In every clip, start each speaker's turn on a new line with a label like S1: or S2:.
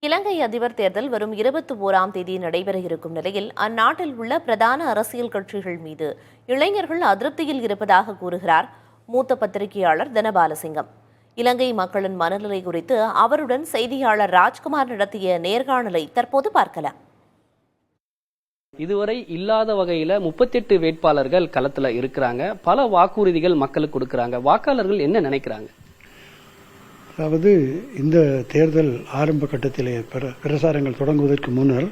S1: இலங்கை அதிபர் தேர்தல் வரும் 21ஆம் தேதி நடைபெற இருக்கும் நிலையில் அந்நாட்டில் உள்ள பிரதான அரசியல் கட்சிகள் மீது இளைஞர்கள் அதிருப்தியில் இருப்பதாக கூறுகிறார் மூத்த பத்திரிகையாளர் தனபாலசிங்கம். இலங்கை மக்களின் மனநிலை குறித்து அவருடன் செய்தியாளர் ராஜ்குமார் நடத்திய நேர்காணலை தற்போது பார்க்கலாம்.
S2: இதுவரை இல்லாத வகையில 38 வேட்பாளர்கள் களத்துல இருக்கிறாங்க. பல வாக்குறுதிகள் மக்களுக்கு கொடுக்கறாங்க. வாக்காளர்கள் என்ன நினைக்கிறாங்க?
S3: அதாவது இந்த தேர்தல் ஆரம்ப கட்டத்திலே பிரசாரங்கள் தொடங்குவதற்கு முன்னர்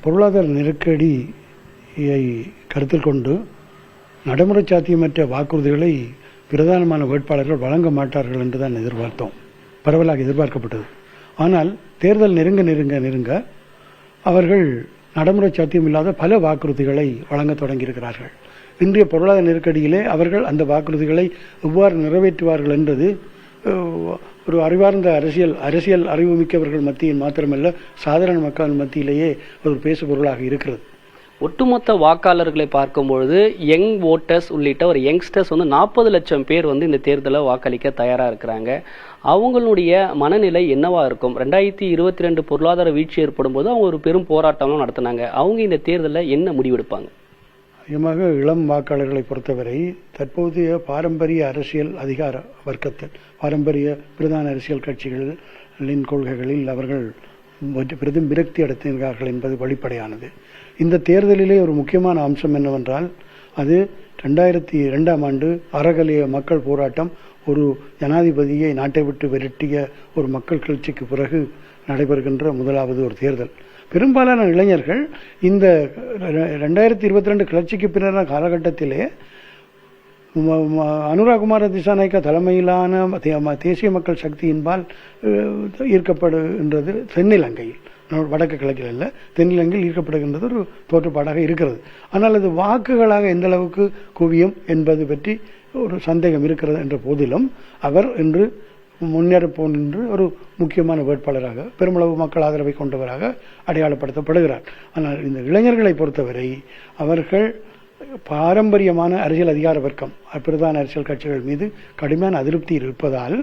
S3: பொருளாதார நெருக்கடியை கருத்தில் கொண்டு நடைமுறை சாத்தியமற்ற வாக்குறுதிகளை பிரதானமான வேட்பாளர்கள் வழங்க மாட்டார்கள் என்றுதான் எதிர்பார்த்தோம். பரவலாக எதிர்பார்க்கப்பட்டது. ஆனால் தேர்தல் நெருங்க அவர்கள் நடைமுறை சாத்தியமில்லாத பல வாக்குறுதிகளை வழங்க தொடங்கியிருக்கிறார்கள். இன்றைய பொருளாதார நெருக்கடியிலே அவர்கள் அந்த வாக்குறுதிகளை எவ்வாறு நிறைவேற்றுவார்கள் என்பது ஒரு அறிவார்ந்த அரசியல் அறிவுமிக்கவர்கள் மத்தியில் மாத்திரமல்ல, சாதாரண மக்கள் மத்தியிலேயே ஒரு பேசு பொருளாக இருக்கிறது.
S2: ஒட்டுமொத்த வாக்காளர்களை பார்க்கும்பொழுது யங் ஓட்டர்ஸ் உள்ளிட்ட ஒரு யங்ஸ்டர்ஸ் 40 லட்சம் பேர் இந்த தேர்தலை வாக்களிக்க தயாரா இருக்கிறாங்க. அவங்களுடைய மனநிலை என்னவா இருக்கும்? 2022 பொருளாதார வீழ்ச்சி ஏற்படும் போது அவங்க ஒரு பெரும் போராட்டம்லாம் நடத்தினாங்க. அவங்க இந்த தேர்தலில் என்ன முடிவெடுப்பாங்க?
S3: முக்கியமாக இளம் வாக்காளர்களை பொறுத்தவரை தற்போதைய பாரம்பரிய அரசியல் அதிகார வர்க்கத்தில் பாரம்பரிய பிரதான அரசியல் கட்சிகளின் கொள்கைகளில் அவர்கள் பெரிதும் விரக்தி அடைத்திருக்கிறார்கள் என்பது வெளிப்படையானது. இந்த தேர்தலிலே ஒரு முக்கியமான அம்சம் என்னவென்றால், அது 2002ஆம் ஆண்டு அறகலிய மக்கள் போராட்டம் ஒரு ஜனாதிபதியை நாட்டை விட்டு விரட்டிய ஒரு மக்கள் கிளர்ச்சிக்கு பிறகு நடைபெறுகின்ற முதலாவது ஒரு தேர்தல். பெரும்பாலான இளைஞர்கள் இந்த 2022 கிளர்ச்சிக்கு பின்னர் காலகட்டத்திலே அனுராகுமார திசாநாயக்க தலைமையிலான தேசிய மக்கள் சக்தியின்பால் ஈர்க்கப்படுகின்றது. தென்னிலங்கையில், வடக்கு கிழக்கில் அல்ல, தென்னிலங்கையில் ஈர்க்கப்படுகின்றது ஒரு தோற்றுப்பாடாக இருக்கிறது. ஆனால் அது வாக்குகளாக எந்த அளவுக்கு குவியும் என்பது பற்றி ஒரு சந்தேகம் இருக்கிறது என்ற போதிலும் அவர் இன்று முன்னேறப்போன் என்று ஒரு முக்கியமான வேட்பாளராக பெருமளவு மக்கள் ஆதரவை கொண்டவராக அடையாளப்படுத்தப்படுகிறார். ஆனால் இந்த இளைஞர்களை பொறுத்தவரை அவர்கள் பாரம்பரியமான அரசியல் அதிகார வர்க்கம் பிரதான அரசியல் கட்சிகள் மீது கடுமையான அதிருப்தி இருப்பதால்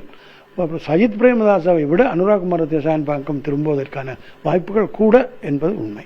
S3: சஜித் பிரேமதாசாவை விட அனுராகுமார திசாயன் பக்கம் திரும்புவதற்கான வாய்ப்புகள் கூட என்பது உண்மை.